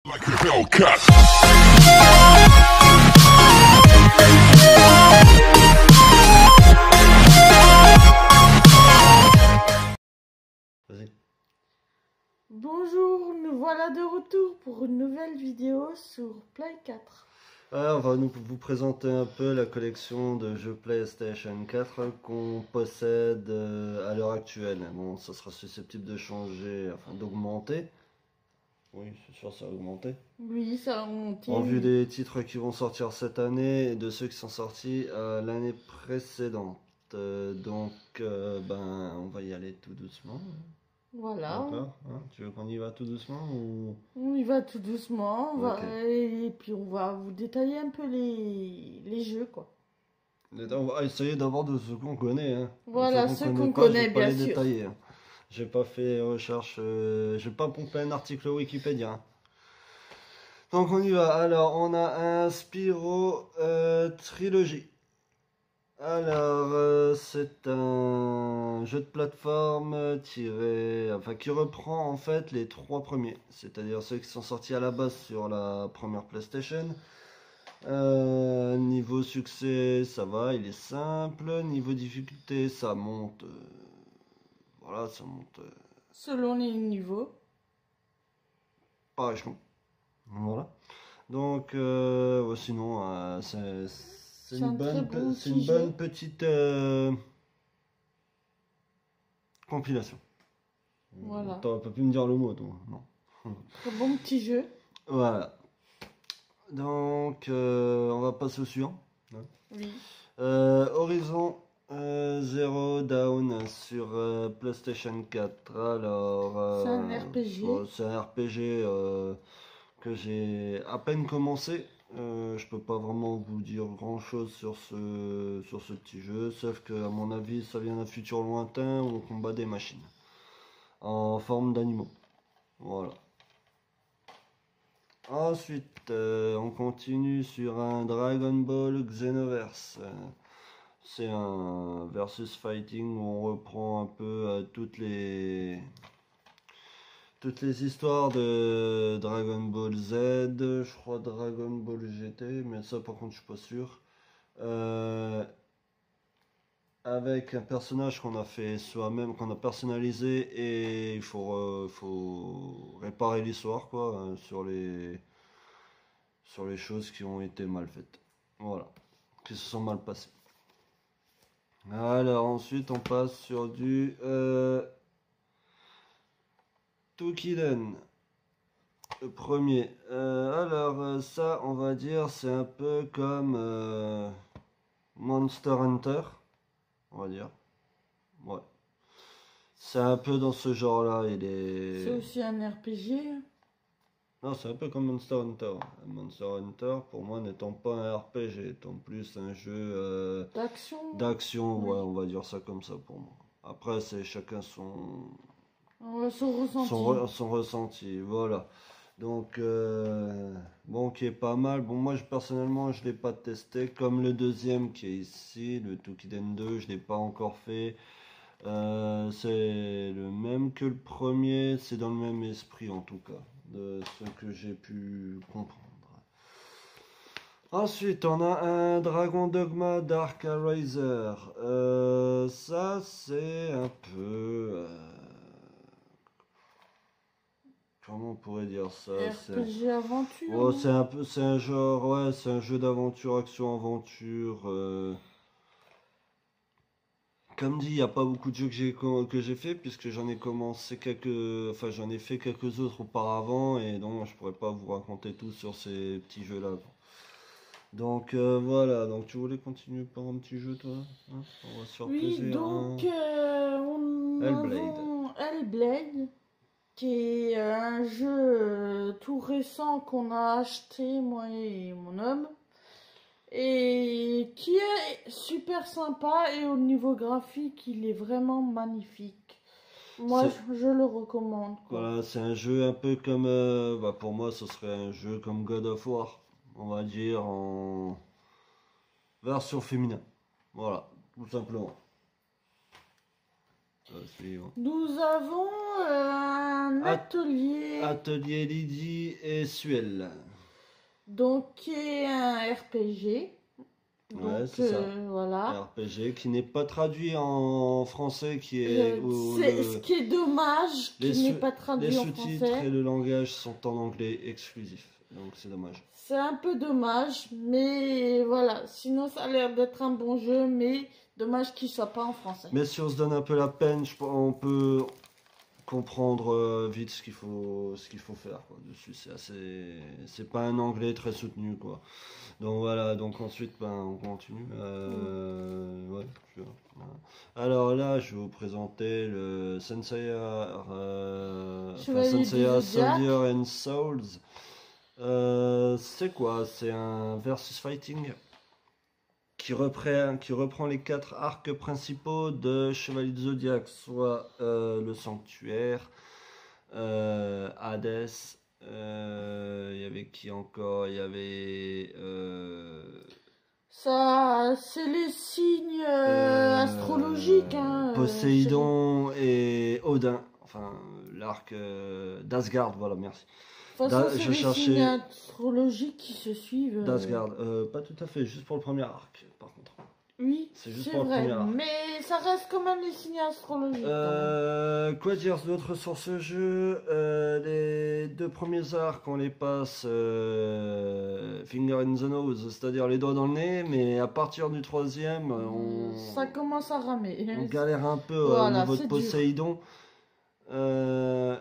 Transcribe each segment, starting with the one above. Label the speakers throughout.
Speaker 1: Like a Hellcat.
Speaker 2: Vas-y.
Speaker 3: Bonjour, nous voilà de retour pour une nouvelle vidéo sur Play 4.
Speaker 2: On va vous présenter un peu la collection de jeux PlayStation 4 qu'on possède à l'heure actuelle. Bon, ça sera susceptible de changer, enfin d'augmenter. Oui, c'est sûr, ça va augmenter.
Speaker 3: Oui, ça a monté.
Speaker 2: En vue des titres qui vont sortir cette année et de ceux qui sont sortis l'année précédente. On va y aller tout doucement.
Speaker 3: Voilà,
Speaker 2: D'accord, hein, tu veux qu'on y va tout doucement ou...
Speaker 3: on y va tout doucement,
Speaker 2: Ok.
Speaker 3: et puis on va vous détailler un peu les jeux, quoi.
Speaker 2: On va essayer d'abord de ce qu'on connaît. Hein.
Speaker 3: Voilà,
Speaker 2: Ceux
Speaker 3: ceux qu'on
Speaker 2: pas, je
Speaker 3: connaît,
Speaker 2: vais pas
Speaker 3: bien
Speaker 2: les
Speaker 3: sûr.
Speaker 2: détailler. Hein. J'ai pas fait recherche, j'ai pas pompé un article Wikipédia. Hein. Donc on y va. Alors on a un Spyro Trilogy. Alors c'est un jeu de plateforme qui reprend en fait les trois premiers, c'est-à-dire ceux qui sont sortis à la base sur la première PlayStation. Niveau succès, ça va, il est simple. Niveau difficulté, ça monte. Voilà, ça monte
Speaker 3: Selon les niveaux.
Speaker 2: pas à échelon. Voilà. Donc, ouais, sinon, c'est
Speaker 3: C'est un très bon
Speaker 2: c'est
Speaker 3: petit
Speaker 2: une bonne
Speaker 3: jeu.
Speaker 2: petite compilation.
Speaker 3: Voilà,
Speaker 2: T'aurais pas pu me dire le mot, toi, non.
Speaker 3: très bon petit jeu.
Speaker 2: Voilà. Donc, on va passer au suivant.
Speaker 3: Oui,
Speaker 2: Horizon Zero Dawn sur PlayStation 4. Alors,
Speaker 3: c'est un RPG.
Speaker 2: bon, c'est un RPG que j'ai à peine commencé. Je peux pas vraiment vous dire grand chose sur ce petit jeu, sauf que à mon avis, ça vient d'un futur lointain où on combat des machines en forme d'animaux. Voilà. Ensuite, on continue sur un Dragon Ball Xenoverse. C'est un versus fighting où on reprend un peu toutes les histoires de Dragon Ball Z, je crois Dragon Ball GT, mais ça par contre je suis pas sûr. Avec un personnage qu'on a fait soi-même, qu'on a personnalisé et faut réparer l'histoire quoi, sur les choses qui ont été mal faites. Voilà, qui se sont mal passées. Alors ensuite on passe sur du Toukiden, le premier. Ça on va dire c'est un peu comme Monster Hunter, on va dire. Ouais. C'est un peu dans ce genre-là.
Speaker 3: C'est aussi un RPG.
Speaker 2: Non, c'est un peu comme Monster Hunter. Monster Hunter, pour moi, n'étant pas un RPG, étant plus un jeu
Speaker 3: D'action.
Speaker 2: d'action,
Speaker 3: Oui.
Speaker 2: ouais, on va dire ça comme ça pour moi. Après, c'est chacun
Speaker 3: Son ressenti.
Speaker 2: son ressenti, voilà. Donc, bon, qui est pas mal. Bon, moi, personnellement, je l'ai pas testé. Comme le deuxième qui est ici, le Toukiden 2, je l'ai pas encore fait. C'est le même que le premier, c'est dans le même esprit en tout cas, de ce que j'ai pu comprendre. Ensuite, on a un Dragon Dogma Dark Ariser. Ça, c'est un peu. Comment on pourrait dire ça?
Speaker 3: RPG aventure.
Speaker 2: Oh, c'est un peu, c'est un genre, ouais, c'est un jeu d'aventure, action-aventure. Comme dit, il n'y a pas beaucoup de jeux que j'ai fait puisque j'en ai commencé enfin j'en ai fait quelques autres auparavant et donc je pourrais pas vous raconter tout sur ces petits jeux-là. Donc voilà, donc tu voulais continuer par un petit jeu toi? Hein, on va se faire
Speaker 3: Oui,
Speaker 2: plaisir.
Speaker 3: donc on
Speaker 2: Hellblade.
Speaker 3: avons Hellblade, qui est un jeu tout récent qu'on a acheté, moi et mon homme, et qui est super sympa, et au niveau graphique, il est vraiment magnifique. Moi, je le recommande, quoi.
Speaker 2: Voilà, c'est un jeu un peu comme, pour moi, ce serait un jeu comme God of War, on va dire en version féminin. Voilà, tout simplement. Suivant.
Speaker 3: Nous avons un atelier,
Speaker 2: Atelier Lydie et Suel.
Speaker 3: donc qui est un RPG.
Speaker 2: Ouais,
Speaker 3: Donc
Speaker 2: c'est ça.
Speaker 3: voilà.
Speaker 2: RPG qui n'est pas traduit en français, qui est
Speaker 3: Ce qui est dommage, qui n'est pas
Speaker 2: les
Speaker 3: traduit en
Speaker 2: sous-titres
Speaker 3: français.
Speaker 2: et le langage sont en anglais exclusif. Donc c'est dommage.
Speaker 3: C'est un peu dommage, mais voilà. Sinon, ça a l'air d'être un bon jeu, mais dommage qu'il soit pas en français.
Speaker 2: Mais si on se donne un peu la peine, on peut comprendre vite ce qu'il faut faire quoi, dessus. C'est pas un anglais très soutenu quoi. Donc voilà, donc ensuite ben, on continue. Ouais, voilà. Alors là, je vais vous présenter le Senseiya,
Speaker 3: Chevalier du
Speaker 2: Senseiya
Speaker 3: Zodiac.
Speaker 2: Soldier and Souls. C'est quoi? C'est un versus fighting qui reprend les 4 arcs principaux de Chevalier du Zodiac, soit le Sanctuaire, Hades. Il y avait qui encore? Il y avait
Speaker 3: Ça, c'est les signes astrologiques. Hein,
Speaker 2: Poséidon et Odin. Enfin, l'arc d'Asgard, voilà, merci.
Speaker 3: De toute façon, c'est
Speaker 2: Je
Speaker 3: les
Speaker 2: cherchais
Speaker 3: signes astrologiques qui se suivent.
Speaker 2: d'Asgard. Pas tout à fait, juste pour le premier arc, par contre.
Speaker 3: Oui,
Speaker 2: C'est juste
Speaker 3: c'est
Speaker 2: pour le
Speaker 3: vrai,
Speaker 2: premier arc.
Speaker 3: mais ça reste quand même les signes astrologiques. quand même.
Speaker 2: Quoi dire d'autre sur ce jeu? Les 2 premiers arcs, on les passe finger in the nose, c'est-à-dire les doigts dans le nez, mais à partir du 3e,
Speaker 3: Ça commence à ramer.
Speaker 2: on galère un peu
Speaker 3: Voilà,
Speaker 2: au niveau de
Speaker 3: c'est dur.
Speaker 2: Poséidon.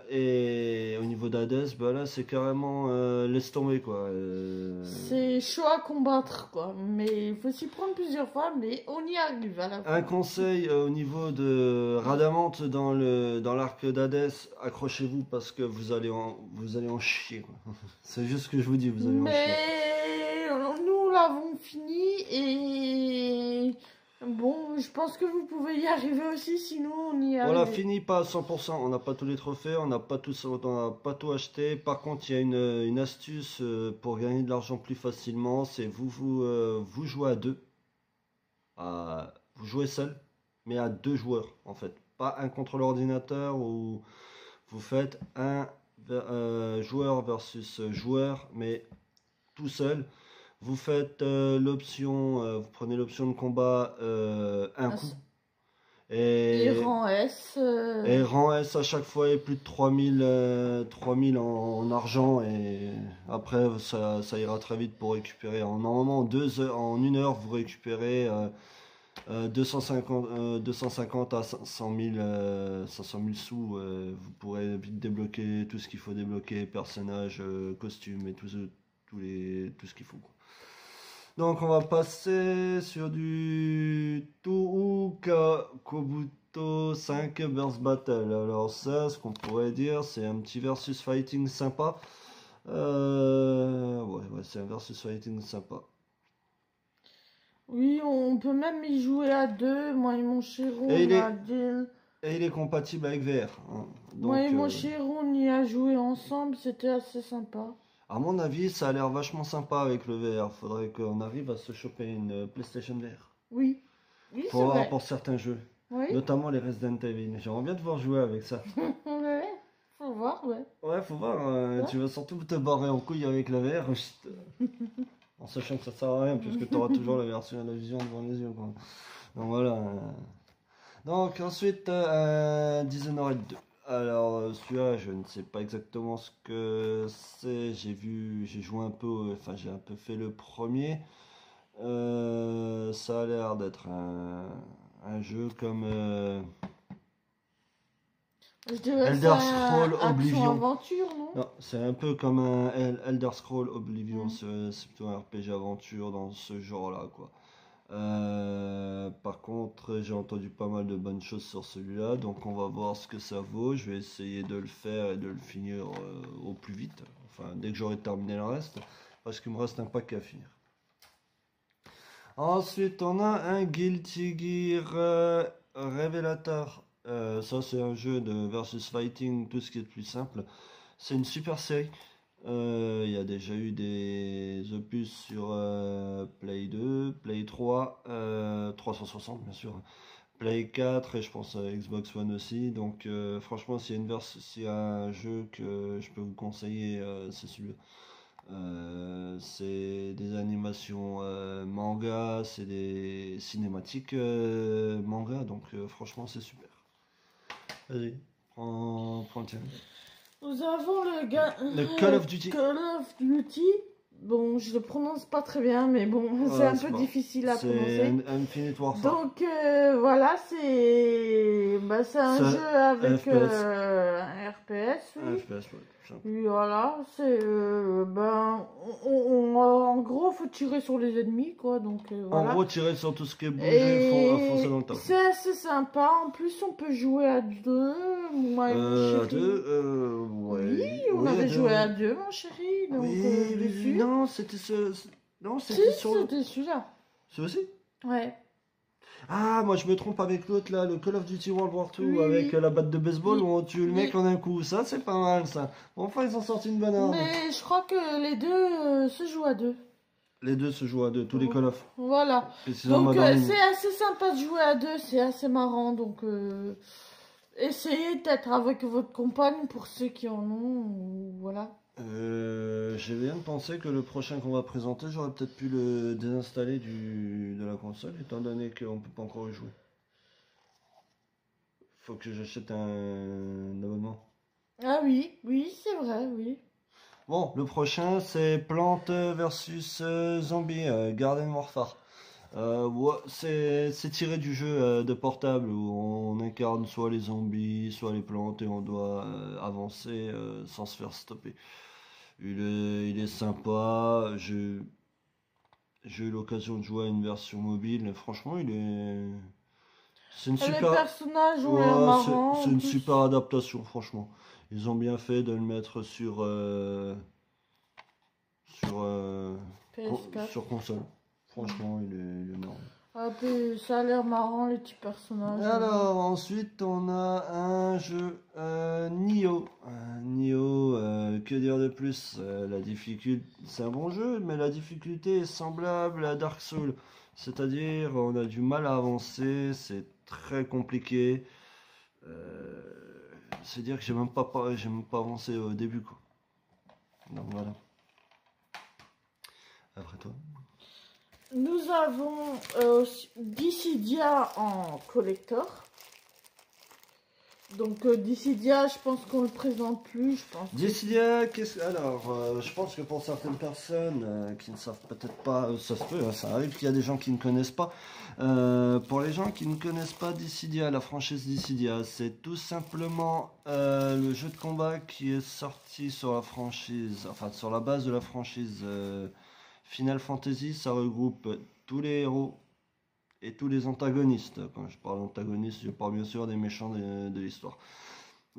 Speaker 2: Et au niveau d'Hadès, bah là c'est carrément laisse tomber quoi.
Speaker 3: C'est chaud à combattre, quoi. Mais il faut s'y prendre plusieurs fois, mais on y arrive à la fin.
Speaker 2: Un conseil au niveau de Radamante dans l'arc d'Hadès, accrochez-vous parce que vous allez en chier quoi. C'est juste ce que je vous dis, vous allez en chier.
Speaker 3: Mais nous l'avons fini et bon, je pense que vous pouvez y arriver aussi, sinon on y
Speaker 2: On l'a
Speaker 3: arrive.
Speaker 2: fini pas à 100%, on n'a pas tous les trophées, on n'a pas tout acheté. Par contre, il y a une astuce pour gagner de l'argent plus facilement, c'est vous jouez à 2. Vous jouez seul, mais à 2 joueurs en fait. Pas un contre l'ordinateur où vous faites un joueur versus joueur, mais tout seul. Vous faites vous prenez l'option de combat un coup.
Speaker 3: Et
Speaker 2: Et
Speaker 3: rang S.
Speaker 2: rang S à chaque fois est plus de 3000 en argent et après ça ira très vite pour récupérer. Normalement en 2 heures, en 1 heure vous récupérez 250 à 500 000 sous. Vous pourrez vite débloquer tout ce qu'il faut débloquer, personnages, costumes et tout ce qu'il faut quoi. Donc on va passer sur du Touka Kobuto 5 Burst Battle. Alors ça, ce qu'on pourrait dire, c'est un petit versus fighting sympa. Ouais, c'est un versus fighting sympa.
Speaker 3: Oui, on peut même y jouer à 2. Moi et mon chéron,
Speaker 2: Et
Speaker 3: on
Speaker 2: il est compatible avec VR. Hein. Donc,
Speaker 3: moi et mon chéron, on y a joué ensemble, c'était assez sympa.
Speaker 2: à mon avis, ça a l'air vachement sympa avec le VR. Faudrait qu'on arrive à se choper une PlayStation VR.
Speaker 3: Oui, oui, c'est
Speaker 2: Pour
Speaker 3: vrai.
Speaker 2: pour certains jeux.
Speaker 3: Oui,
Speaker 2: Notamment les Resident Evil. J'aimerais bien devoir jouer avec ça.
Speaker 3: ouais, faut voir, ouais.
Speaker 2: Ouais, faut voir.
Speaker 3: Ouais.
Speaker 2: Tu vas surtout te barrer en couille avec la VR. En sachant que ça sert à rien, puisque tu auras toujours la version à la vision devant les yeux. Quoi. Donc voilà. Donc ensuite, Dishonored 2. Alors celui-là, je ne sais pas exactement ce que c'est. J'ai joué un peu, enfin j'ai un peu fait le premier. Ça a l'air d'être un jeu comme
Speaker 3: Je dirais
Speaker 2: Elder
Speaker 3: que c'est
Speaker 2: Scroll
Speaker 3: un
Speaker 2: Oblivion.
Speaker 3: action-aventure, non?
Speaker 2: Non, c'est un peu comme un Elder Scroll Oblivion.
Speaker 3: Mm.
Speaker 2: C'est plutôt un RPG aventure dans ce genre-là, quoi. Par contre, j'ai entendu pas mal de bonnes choses sur celui-là, donc on va voir ce que ça vaut. Je vais essayer de le faire et de le finir au plus vite. Enfin, dès que j'aurai terminé le reste, parce qu'il me reste un pack à finir. Ensuite, on a un Guilty Gear Revelator. Ça, c'est un jeu de versus fighting, tout ce qui est de plus simple. C'est une super série. Il y a déjà eu des opus sur Play 2, Play 3, 360 bien sûr, Play 4 et je pense à Xbox One aussi. Donc franchement, s'il y a un jeu que je peux vous conseiller, c'est celui-là. C'est des animations manga, c'est des cinématiques manga, donc franchement c'est super. Vas-y, prends le tien.
Speaker 3: Nous avons
Speaker 2: Le Call of Duty.
Speaker 3: Call of Duty. Bon, je le prononce pas très bien, mais bon, c'est
Speaker 2: Ouais,
Speaker 3: un
Speaker 2: c'est
Speaker 3: peu
Speaker 2: pas-
Speaker 3: difficile à
Speaker 2: C'est
Speaker 3: prononcer.
Speaker 2: Infinite Warfare.
Speaker 3: Donc voilà, c'est un
Speaker 2: C'est
Speaker 3: jeu avec
Speaker 2: FPS.
Speaker 3: un RTS,
Speaker 2: Un
Speaker 3: oui.
Speaker 2: FPS, ouais, simple.
Speaker 3: Oui, voilà, c'est en gros, faut tirer sur les ennemis, quoi. Donc
Speaker 2: En
Speaker 3: voilà.
Speaker 2: gros, tirer sur tout ce qui est bougé, foncer dans le
Speaker 3: Et
Speaker 2: tas.
Speaker 3: c'est assez sympa. En plus, on peut jouer à deux. Moi et mon
Speaker 2: À
Speaker 3: chéri.
Speaker 2: deux,
Speaker 3: Oui,
Speaker 2: ouais.
Speaker 3: on
Speaker 2: Oui,
Speaker 3: avait
Speaker 2: à
Speaker 3: joué
Speaker 2: deux.
Speaker 3: à deux, mon chéri. Donc
Speaker 2: Oui,
Speaker 3: dessus.
Speaker 2: non, c'était non,
Speaker 3: Si,
Speaker 2: c'était sur le.
Speaker 3: c'était celui-là.
Speaker 2: Celui-ci?
Speaker 3: Ouais.
Speaker 2: Ah, moi je me trompe avec l'autre là, le Call of Duty World War II
Speaker 3: Oui,
Speaker 2: avec
Speaker 3: oui.
Speaker 2: la batte de baseball
Speaker 3: Oui.
Speaker 2: où on tue le mec
Speaker 3: Oui.
Speaker 2: en un coup. Ça, c'est pas mal ça. Bon, enfin, ils ont sorti une bonne arme.
Speaker 3: Mais je crois que les deux se jouent à deux.
Speaker 2: Les deux se jouent à deux, tous les Call of.
Speaker 3: Voilà.
Speaker 2: Et c'est en
Speaker 3: Donc
Speaker 2: mode en ligne.
Speaker 3: c'est assez sympa de jouer à deux, c'est assez marrant. Donc essayez d'être avec votre compagne pour ceux qui en ont. Voilà.
Speaker 2: J'ai bien pensé que le prochain qu'on va présenter, j'aurais peut-être pu le désinstaller de la console, étant donné qu'on peut pas encore y jouer. Faut que j'achète un abonnement.
Speaker 3: Ah oui, oui, c'est vrai, oui.
Speaker 2: Bon, le prochain c'est Plante versus Zombie, Garden Warfare. Ouais, c'est tiré du jeu de portable où on incarne soit les zombies, soit les plantes et on doit avancer sans se faire stopper. Il est sympa. J'ai eu l'occasion de jouer à une version mobile. Franchement, c'est une
Speaker 3: Et les
Speaker 2: super,
Speaker 3: personnages ont l'air
Speaker 2: ouais,
Speaker 3: marrants
Speaker 2: c'est
Speaker 3: en
Speaker 2: une
Speaker 3: plus.
Speaker 2: super adaptation, franchement. Ils ont bien fait de le mettre sur,
Speaker 3: PS4.
Speaker 2: sur console. Franchement, il est marrant.
Speaker 3: Ah, puis ça a l'air marrant les petits personnages.
Speaker 2: Alors, ensuite, on a un jeu Nioh. Nioh, que dire de plus? La difficulté, c'est un bon jeu, mais la difficulté est semblable à Dark Souls. C'est-à-dire, on a du mal à avancer, c'est très compliqué. C'est dire que j'ai même pas avancé au début, quoi. Donc voilà. Après toi.
Speaker 3: Nous avons Dissidia en collector. Donc Dissidia, je pense qu'on le présente plus. Je pense
Speaker 2: Dissidia, alors, je pense que pour certaines personnes qui ne savent peut-être pas, ça se peut, hein, ça arrive qu'il y a des gens qui ne connaissent pas. Pour les gens qui ne connaissent pas Dissidia, la franchise Dissidia, c'est tout simplement le jeu de combat qui est sorti sur la franchise, enfin sur la base de la franchise Final Fantasy. Ça regroupe tous les héros et tous les antagonistes. Quand je parle d'antagonistes, je parle bien sûr des méchants de l'histoire.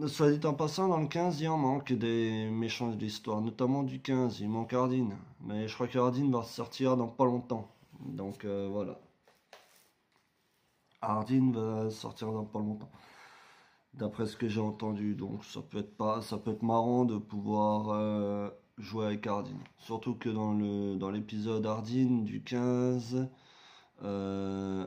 Speaker 2: Soit dit en passant, dans le 15, il en manque des méchants de l'histoire, notamment du 15, il manque Hardin. Mais je crois que Hardin va sortir dans pas longtemps. Donc voilà. Hardin va sortir dans pas longtemps. D'après ce que j'ai entendu. Donc ça peut être marrant de pouvoir jouer avec Hardin. Surtout que dans l'épisode Hardin du 15, je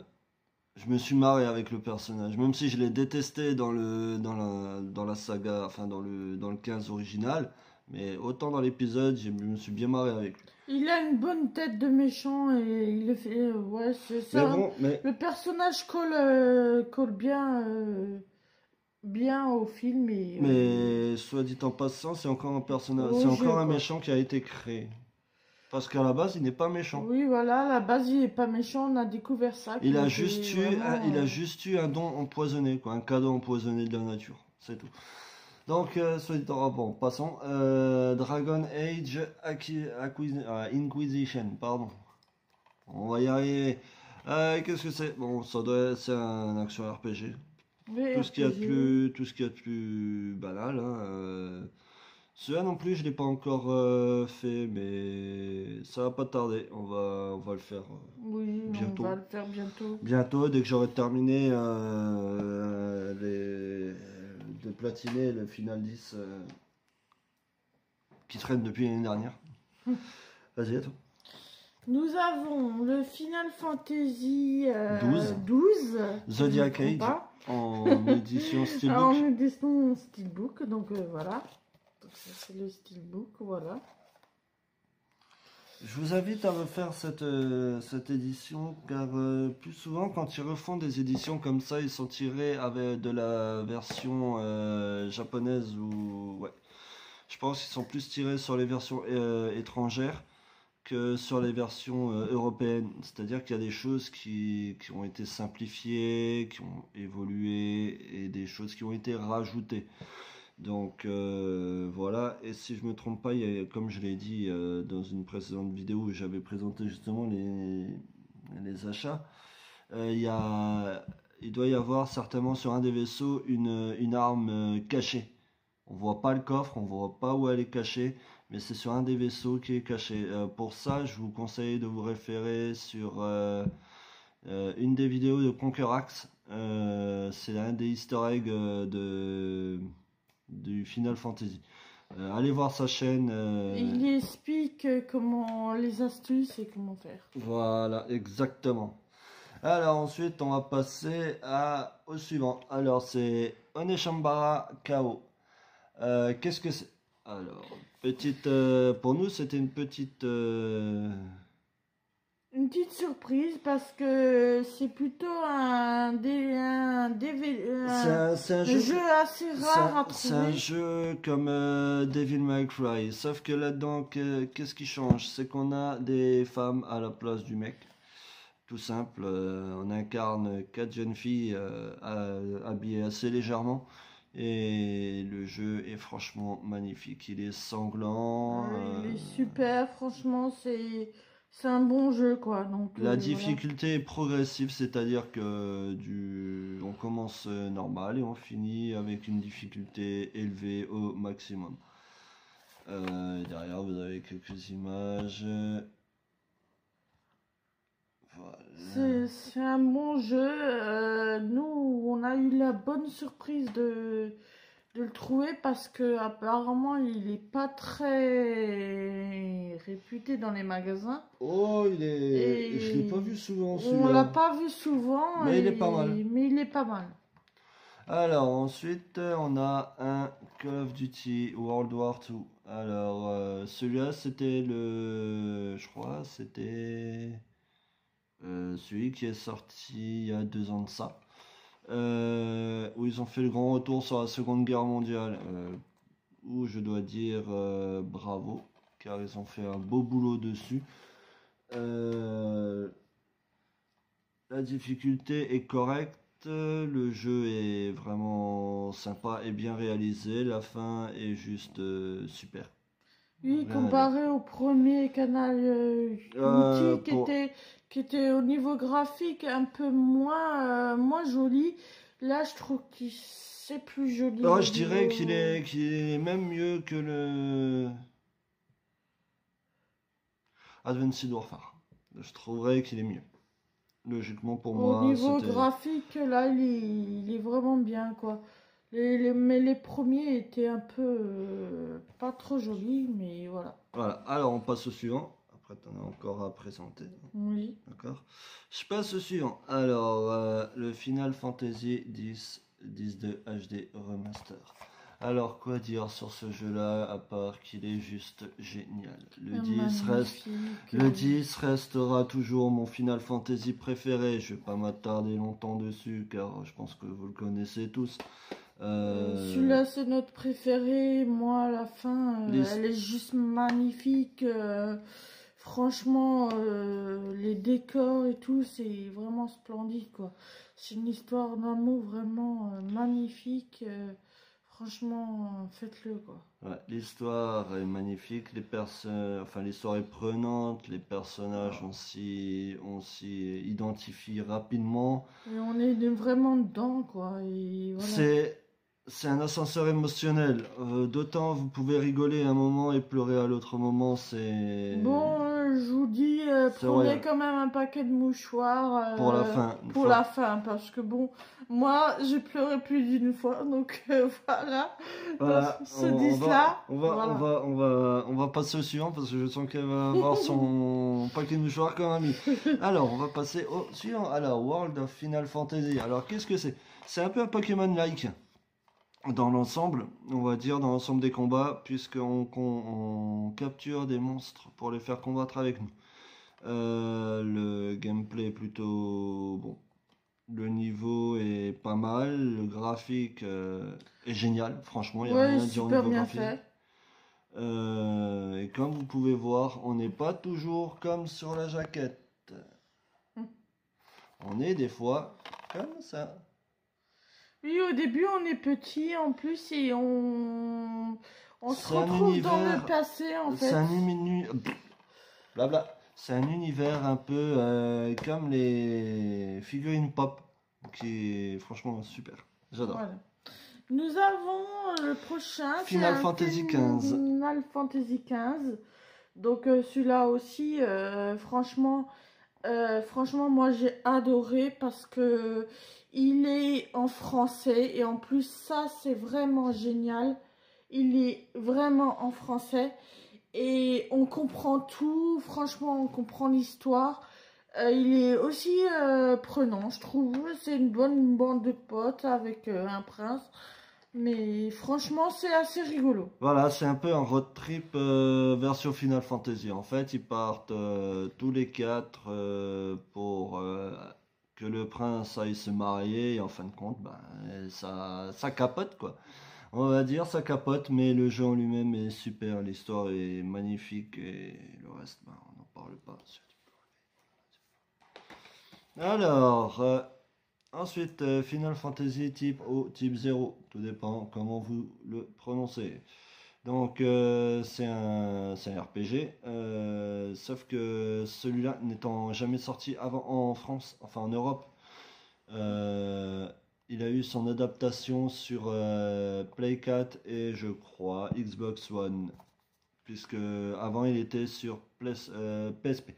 Speaker 2: me suis marré avec le personnage, même si je l'ai détesté dans la saga, enfin dans le 15 original, mais autant dans l'épisode, je me suis bien marré avec lui.
Speaker 3: il a une bonne tête de méchant et il le fait. Ouais, c'est
Speaker 2: Mais
Speaker 3: ça.
Speaker 2: bon,
Speaker 3: Le personnage colle bien au film et.
Speaker 2: mais soit dit en passant, c'est encore un personnage,
Speaker 3: Au
Speaker 2: c'est
Speaker 3: jeu,
Speaker 2: encore un
Speaker 3: quoi.
Speaker 2: méchant qui a été créé. Parce qu'à la base, il n'est pas méchant.
Speaker 3: Oui, voilà, à la base, il est pas méchant, on a découvert ça.
Speaker 2: Il a
Speaker 3: qu'il
Speaker 2: juste
Speaker 3: était vraiment,
Speaker 2: il a juste eu un don empoisonné, quoi, un cadeau empoisonné de la nature, c'est tout. Donc, soit dit en bon, passons. Dragon Age Inquisition, pardon. On va y arriver. Qu'est-ce que c'est? Bon, c'est un action RPG. Tout ce qu'il y a de plus banal. Hein. Celui-là non plus, je l'ai pas encore fait, mais ça va pas tarder. On va le faire
Speaker 3: Oui,
Speaker 2: bientôt.
Speaker 3: on va le faire bientôt.
Speaker 2: Bientôt, dès que j'aurai terminé de platiner le Final 10 qui traîne depuis l'année dernière. Vas-y, à toi.
Speaker 3: Nous avons le Final Fantasy
Speaker 2: 12.
Speaker 3: 12.
Speaker 2: Zodiac
Speaker 3: je me
Speaker 2: Age
Speaker 3: trompe pas.
Speaker 2: en édition
Speaker 3: En
Speaker 2: Steelbook.
Speaker 3: édition Steelbook, donc voilà. Donc ça, c'est le Steelbook, voilà.
Speaker 2: Je vous invite à refaire cette édition car plus souvent quand ils refont des éditions comme ça, ils sont tirés avec de la version japonaise ou ouais. Je pense qu'ils sont plus tirés sur les versions étrangères que sur les versions européennes. C'est-à-dire qu'il y a des choses qui ont été simplifiées, qui ont évolué et des choses qui ont été rajoutées. Donc voilà, et si je me trompe pas, comme je l'ai dit dans une précédente vidéo où j'avais présenté justement les achats, il doit y avoir certainement sur un des vaisseaux une arme cachée. On voit pas le coffre, on voit pas où elle est cachée, mais c'est sur un des vaisseaux qui est caché. Pour ça, je vous conseille de vous référer sur une des vidéos de Conquer Axe. C'est un des easter eggs du Final Fantasy. Allez voir sa chaîne.
Speaker 3: Il explique comment les astuces et comment faire.
Speaker 2: Voilà, exactement. Alors ensuite, on va passer au suivant. Alors c'est Oneshambara KO. Qu'est-ce que c'est? Alors, pour nous, c'était une petite.
Speaker 3: Une petite surprise parce que c'est plutôt un
Speaker 2: C'est un jeu.
Speaker 3: jeu assez rare à
Speaker 2: C'est un
Speaker 3: trouver.
Speaker 2: jeu comme Devil May Cry, sauf que là-dedans, qu'est-ce qui change? C'est qu'on a des femmes à la place du mec. Tout simple, on incarne 4 jeunes filles habillées assez légèrement. Et le jeu est franchement magnifique. Il est sanglant.
Speaker 3: Il est super, franchement, c'est un bon jeu quoi. Donc
Speaker 2: La
Speaker 3: voilà.
Speaker 2: difficulté est progressive, c'est-à-dire que on commence normal et on finit avec une difficulté élevée au maximum. Derrière, vous avez quelques images. Voilà.
Speaker 3: C'est un bon jeu. Nous, on a eu la bonne surprise de le trouver parce que apparemment il n'est pas très réputé dans les magasins.
Speaker 2: Oh,
Speaker 3: Et
Speaker 2: je l'ai pas vu souvent
Speaker 3: On
Speaker 2: celui-là.
Speaker 3: l'a pas vu souvent.
Speaker 2: Mais il est pas mal.
Speaker 3: Mais il est pas mal.
Speaker 2: Alors ensuite, on a un Call of Duty World War II. Alors celui-là, c'était je crois, c'était celui qui est sorti il y a 2 ans de ça. Où ils ont fait le grand retour sur la Seconde Guerre mondiale. Où je dois dire bravo, car ils ont fait un beau boulot dessus. La difficulté est correcte. Le jeu est vraiment sympa et bien réalisé. La fin est juste super.
Speaker 3: Oui,
Speaker 2: Rien à
Speaker 3: comparé au premier canal Unity qui était au niveau graphique un peu moins joli. Là, je trouve que c'est plus joli.
Speaker 2: Alors,
Speaker 3: au
Speaker 2: je dirais
Speaker 3: niveau-
Speaker 2: qu'il est même mieux que le Advanced Warfare. Je trouverais qu'il est mieux. Logiquement pour
Speaker 3: Au
Speaker 2: moi,
Speaker 3: niveau
Speaker 2: c'était...
Speaker 3: graphique, là, il est vraiment bien, quoi. Mais les premiers étaient un peu pas trop jolis, mais voilà.
Speaker 2: Voilà, alors on passe au suivant. Après, tu en as encore à présenter.
Speaker 3: Oui.
Speaker 2: D'accord. Je passe au suivant. Alors, le Final Fantasy X-2 HD Remaster. Alors, quoi dire sur ce jeu-là, à part qu'il est juste génial. Le 10 restera toujours mon Final Fantasy préféré. Je vais pas m'attarder longtemps dessus, car je pense que vous le connaissez tous.
Speaker 3: Celui-là, c'est notre préféré. Moi, à la fin, elle est juste magnifique. Franchement, les décors et tout, c'est vraiment splendide, quoi. C'est une histoire d'amour vraiment magnifique. Franchement, faites-le, quoi.
Speaker 2: Ouais, l'histoire est magnifique, l'histoire est prenante, les personnages on s'y identifie rapidement.
Speaker 3: Et on est vraiment dedans, quoi. Et voilà.
Speaker 2: C'est un ascenseur émotionnel. D'autant vous pouvez rigoler à un moment et pleurer à l'autre moment. C'est
Speaker 3: Bon, je vous dis,
Speaker 2: C'est
Speaker 3: prenez
Speaker 2: royal.
Speaker 3: quand même un paquet de mouchoirs
Speaker 2: Pour la fin.
Speaker 3: pour la fin, parce que bon, moi, j'ai pleuré plus d'une fois, donc voilà.
Speaker 2: Voilà,
Speaker 3: Dans ce 10-là, voilà.
Speaker 2: on va passer au suivant parce que je sens qu'elle va avoir son paquet de mouchoirs comme ami. Alors, on va passer au suivant. Alors, World of Final Fantasy. Alors, qu'est-ce que c'est? C'est un peu un Pokémon-like dans l'ensemble, on va dire, dans l'ensemble des combats, puisqu'on capture des monstres pour les faire combattre avec nous. Le gameplay est plutôt bon. Le niveau est pas mal, le graphique est génial, franchement, il n'y a
Speaker 3: Ouais,
Speaker 2: rien à dire au
Speaker 3: super
Speaker 2: niveau
Speaker 3: bien
Speaker 2: graphique.
Speaker 3: fait.
Speaker 2: Et comme vous pouvez voir, on n'est pas toujours comme sur la jaquette. On est des fois comme ça.
Speaker 3: Oui, au début, on est petit en plus et on se
Speaker 2: C'est un
Speaker 3: retrouve dans le
Speaker 2: univers-
Speaker 3: passé en
Speaker 2: C'est
Speaker 3: fait.
Speaker 2: un blabla. C'est un univers un peu comme les figurines pop, qui est franchement super. J'adore.
Speaker 3: Voilà. Nous avons le prochain, c'est
Speaker 2: Final
Speaker 3: un
Speaker 2: Fantasy XV.
Speaker 3: Final Fantasy XV. Donc celui-là aussi, franchement, moi j'ai adoré parce que il est en français et en plus ça c'est vraiment génial. Il est vraiment en français et on comprend tout. Franchement, on comprend l'histoire. Il est aussi prenant, je trouve. C'est une bonne bande de potes avec un prince. Mais franchement, c'est assez rigolo.
Speaker 2: Voilà, c'est un peu un road trip version Final Fantasy. En fait, ils partent tous les quatre pour que le prince aille se marier. Et en fin de compte, ben, ça capote quoi. On va dire ça capote, mais le jeu en lui-même est super. L'histoire est magnifique et le reste, ben, on n'en parle pas. Alors, ensuite, Final Fantasy type O, type 0, tout dépend comment vous le prononcez. Donc, c'est un RPG, sauf que celui-là n'étant jamais sorti avant en France, enfin en Europe, il a eu son adaptation sur Play 4 et je crois Xbox One, puisque avant il était sur PSP.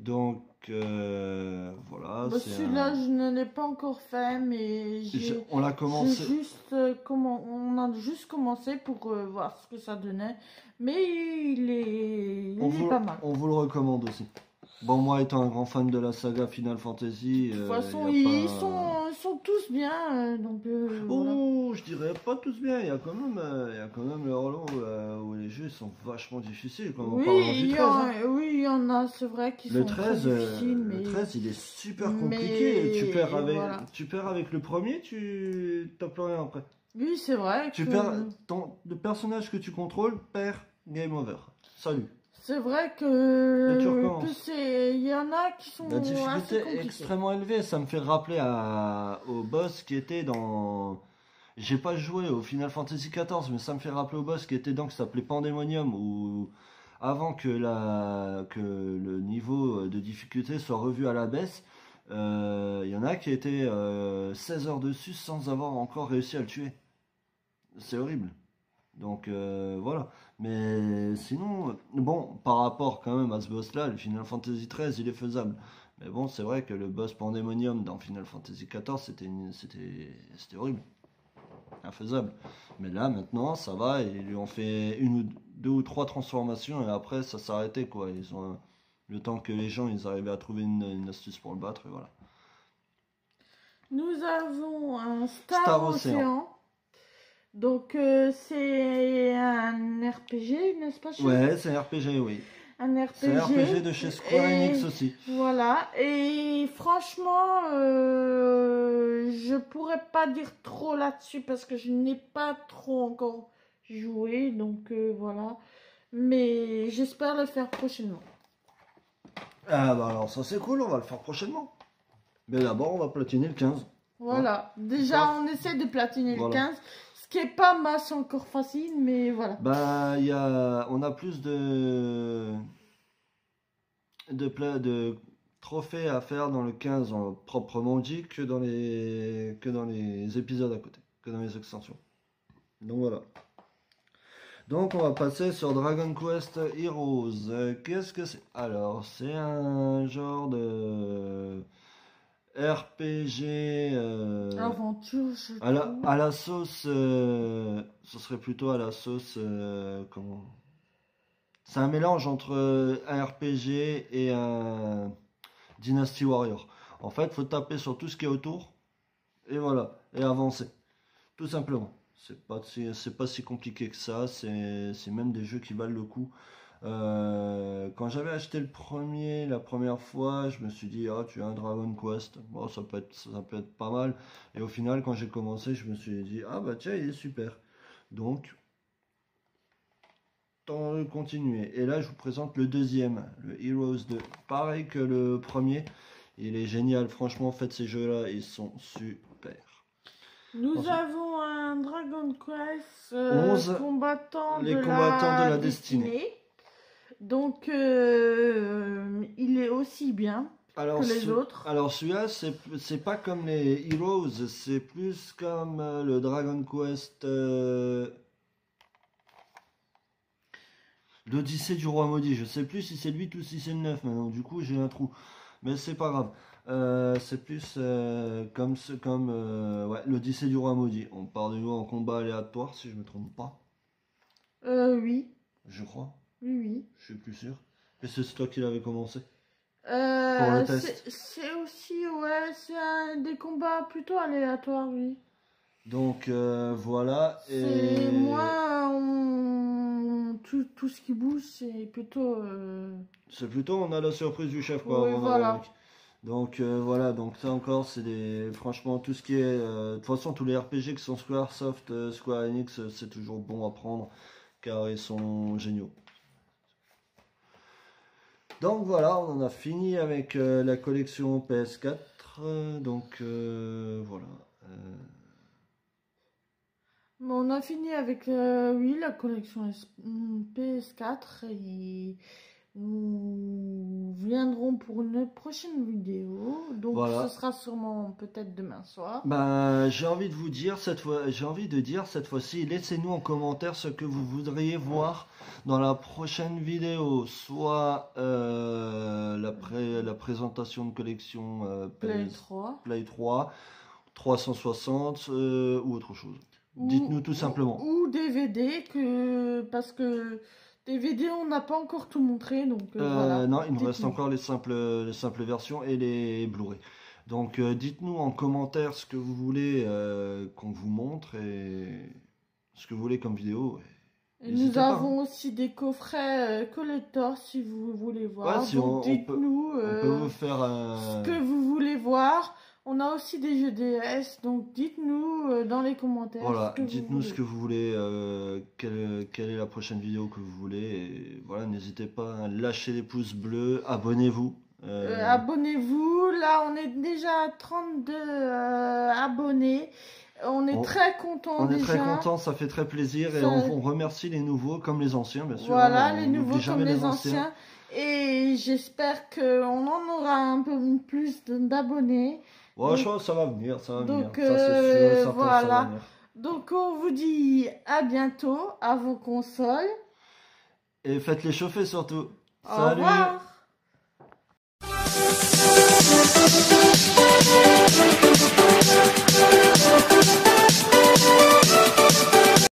Speaker 2: Donc voilà,
Speaker 3: Bah,
Speaker 2: c'est
Speaker 3: celui-là, je ne l'ai pas encore fait, mais
Speaker 2: on l'a
Speaker 3: j'ai
Speaker 2: commencé.
Speaker 3: juste on a juste commencé pour voir ce que ça donnait. Mais il est pas mal.
Speaker 2: On vous le recommande aussi. Bon, moi étant un grand fan de la saga Final Fantasy,
Speaker 3: De toute façon,
Speaker 2: y a
Speaker 3: ils
Speaker 2: pas...
Speaker 3: sont tous bien, donc voilà.
Speaker 2: Oh, je dirais pas tous bien, il y a quand même leur lot où les jeux sont vachement difficiles quand on
Speaker 3: Oui,
Speaker 2: parle du 13. Hein.
Speaker 3: oui, il y en a, c'est vrai, qui
Speaker 2: Le
Speaker 3: sont très
Speaker 2: 13,
Speaker 3: difficiles, mais
Speaker 2: le 13, il est super
Speaker 3: mais
Speaker 2: compliqué.
Speaker 3: voilà.
Speaker 2: Tu perds avec le premier, tu t'as plus rien après.
Speaker 3: Oui, c'est vrai
Speaker 2: Tu
Speaker 3: que
Speaker 2: perds le personnage que tu contrôles perd, game over. Salut.
Speaker 3: c'est vrai
Speaker 2: Et tu
Speaker 3: que
Speaker 2: recommences.
Speaker 3: il y en a qui sont
Speaker 2: La difficulté
Speaker 3: assez
Speaker 2: est
Speaker 3: compliqués.
Speaker 2: extrêmement élevée. Ça me fait rappeler au boss qui était dans. J'ai pas joué au Final Fantasy XIV, mais ça me fait rappeler au boss qui était dans, qui s'appelait Pandemonium, où avant que le niveau de difficulté soit revu à la baisse, il y en a qui étaient 16 heures dessus sans avoir encore réussi à le tuer. C'est horrible. Donc voilà. Mais sinon, bon, par rapport quand même à ce boss-là, le Final Fantasy XIII, il est faisable. Mais bon, c'est vrai que le boss Pandemonium dans Final Fantasy XIV, c'était horrible. Infaisable. Mais là, maintenant, ça va. Ils lui ont fait deux ou trois transformations et après, ça s'est arrêté, quoi. Ils ont le temps que les gens, ils arrivaient à trouver une astuce pour le battre, et voilà.
Speaker 3: Nous avons un
Speaker 2: Star
Speaker 3: Star
Speaker 2: Ocean.
Speaker 3: Ocean. Donc c'est un RPG, n'est-ce pas?
Speaker 2: Ouais, c'est un RPG, oui.
Speaker 3: Un RPG.
Speaker 2: C'est un RPG de chez Square Enix aussi.
Speaker 3: Voilà. Et franchement, je pourrais pas dire trop là-dessus parce que je n'ai pas trop encore joué. Donc voilà. Mais j'espère le faire prochainement.
Speaker 2: Ah bah alors ça c'est cool, on va le faire prochainement. Mais d'abord on va platiner le 15.
Speaker 3: Voilà. Déjà, on essaie de platiner
Speaker 2: Voilà.
Speaker 3: le 15. Ce qui est pas masse encore facile, mais voilà.
Speaker 2: Bah on a plus de trophées à faire dans le 15 proprement dit que dans les épisodes à côté, que dans les extensions. Donc voilà. Donc on va passer sur Dragon Quest Heroes. Qu'est-ce que c'est? Alors c'est un genre de RPG
Speaker 3: Aventure, je
Speaker 2: à
Speaker 3: trouve.
Speaker 2: la sauce. Ce serait plutôt à la sauce. Comment? C'est un mélange entre un RPG et un Dynasty Warrior. En fait, faut taper sur tout ce qui est autour et voilà, et avancer. Tout simplement. C'est pas si compliqué que ça. C'est même des jeux qui valent le coup. Quand j'avais acheté le premier la première fois, je me suis dit, ah, tu as un Dragon Quest. Bon, ça peut être pas mal. Et au final, quand j'ai commencé, je me suis dit, ah bah tiens, il est super. Donc, tant de continuer. Et là, je vous présente le deuxième, le Heroes 2. Pareil que le premier. Il est génial. Franchement, faites ces jeux-là, ils sont super.
Speaker 3: Nous
Speaker 2: Ensuite,
Speaker 3: avons un Dragon Quest
Speaker 2: 11,
Speaker 3: combattant
Speaker 2: les
Speaker 3: de
Speaker 2: combattants de
Speaker 3: la
Speaker 2: la destinée.
Speaker 3: Donc, il est aussi bien que les autres.
Speaker 2: Alors celui-là, c'est pas comme les Heroes, c'est plus comme le Dragon Quest, l'Odyssée du Roi Maudit. Je sais plus si c'est le 8 ou si c'est le 9 maintenant, du coup j'ai un trou. Mais c'est pas grave. C'est plus ouais, l'Odyssée du Roi Maudit. On part de nouveau en combat aléatoire, si je me trompe pas.
Speaker 3: Oui,
Speaker 2: Je crois.
Speaker 3: oui.
Speaker 2: Je suis plus sûr. Et c'est toi qui l'avais commencé pour le test.
Speaker 3: C'est aussi, ouais, des combats plutôt aléatoires, oui.
Speaker 2: Donc voilà.
Speaker 3: C'est
Speaker 2: Et
Speaker 3: moi, tout ce qui bouge, c'est plutôt.
Speaker 2: c'est plutôt on a la surprise du chef quoi.
Speaker 3: Oui,
Speaker 2: Avant
Speaker 3: voilà.
Speaker 2: d'avoir donc voilà, donc ça encore c'est des franchement tout ce qui est de toute façon tous les RPG qui sont Squaresoft, Square Enix, c'est toujours bon à prendre car ils sont géniaux. Donc voilà, on en a fini avec la collection PS4. Donc voilà.
Speaker 3: On a fini avec, oui, la collection PS4 et nous viendrons pour une prochaine vidéo. Donc
Speaker 2: Voilà.
Speaker 3: ce sera sûrement peut-être demain soir.
Speaker 2: Ben, j'ai envie de vous dire j'ai envie de dire cette fois-ci, laissez-nous en commentaire ce que vous voudriez voir dans la prochaine vidéo, soit la présentation de collection
Speaker 3: Play 3.
Speaker 2: Play 3, 360 ou autre chose. Dites-nous tout simplement.
Speaker 3: Ou DVD, parce que DVD, on n'a pas encore tout montré, donc voilà.
Speaker 2: Non, il nous reste encore les simples versions et les Blu-ray. Donc dites-nous en commentaire ce que vous voulez qu'on vous montre et ce que vous voulez comme vidéo.
Speaker 3: Nous avons aussi des coffrets collector si vous voulez voir.
Speaker 2: Ouais, si
Speaker 3: donc dites-nous
Speaker 2: on peut vous faire
Speaker 3: ce que vous voulez voir. On a aussi des jeux DS, donc dites-nous dans les commentaires.
Speaker 2: Voilà, dites-nous ce que vous voulez, quelle est la prochaine vidéo que vous voulez. Et voilà, n'hésitez pas à lâcher les pouces bleus, abonnez-vous.
Speaker 3: Abonnez-vous, là on est déjà à 32 abonnés. On est très contents.
Speaker 2: On est très contents, ça fait très plaisir et on remercie les nouveaux comme les anciens, bien sûr.
Speaker 3: Voilà, les nouveaux comme les anciens. Et j'espère qu'on en aura un peu plus d'abonnés.
Speaker 2: Ouais, je pense que ça va venir, ça va
Speaker 3: donc,
Speaker 2: venir. Ça, c'est sûr,
Speaker 3: voilà.
Speaker 2: ça va venir.
Speaker 3: Donc on vous dit à bientôt à vos consoles.
Speaker 2: Et faites-les chauffer surtout.
Speaker 3: Au revoir.
Speaker 2: Salut.